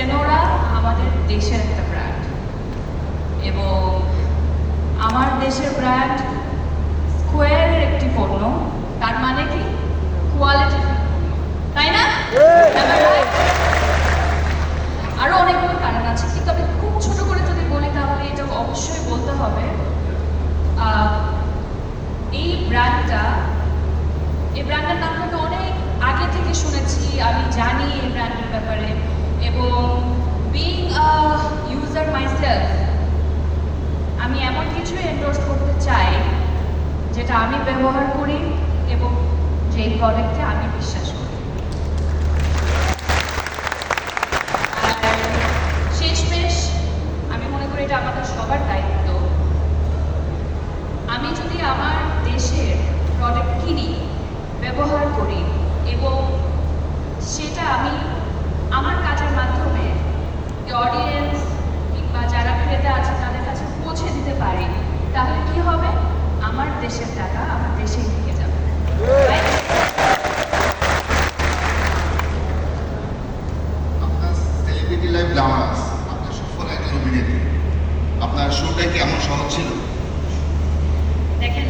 সেনোরা আমাদের দেশের একটা ব্র্যান্ড এবং আমার দেশের ব্র্যান্ড স্কোয়ারের একটি পণ্য, তার মানে কি কোয়ালিটি, তাই না? আরো অনেকগুলো কারণ আছে, কিন্তু আমি খুব ছোট করে যদি বলি তাহলে এটা অবশ্যই বলতে হবে এই ব্র্যান্ডের নামটা আমি অনেক আগে থেকে শুনেছি, আমি জানি এই ব্র্যান্ডের ব্যাপারে, এবং বিং ইউজার মাইসেলফ আমি এমন কিছু এন্ডোর্স করতে চাই যেটা আমি ব্যবহার করি এবং যেই প্রোডাক্টে আমি বিশ্বাস করি। আর শেষমেশ আমি মনে করি এটা আমাদের সবার দায়িত্ব, আমি যদি আমার দেশের প্রোডাক্ট কিনি, ব্যবহার করি এবং সেটা আমি আমার কাজের মাধ্যমে অডিয়েন্স কিংবা যারা ক্রেতা আছে তাদের কাছে পৌঁছে দিতে পারি, তাহলে কি হবে? আমার দেশের টাকা আমার দেশেই থেকে যাবে। আপনার সেলিব্রিটি লাইফ গ্ল্যামারাস, আপনার সফল একজন অভিনেত্রী, আপনার শোটা কি এমন সহজ ছিল? দেখেন,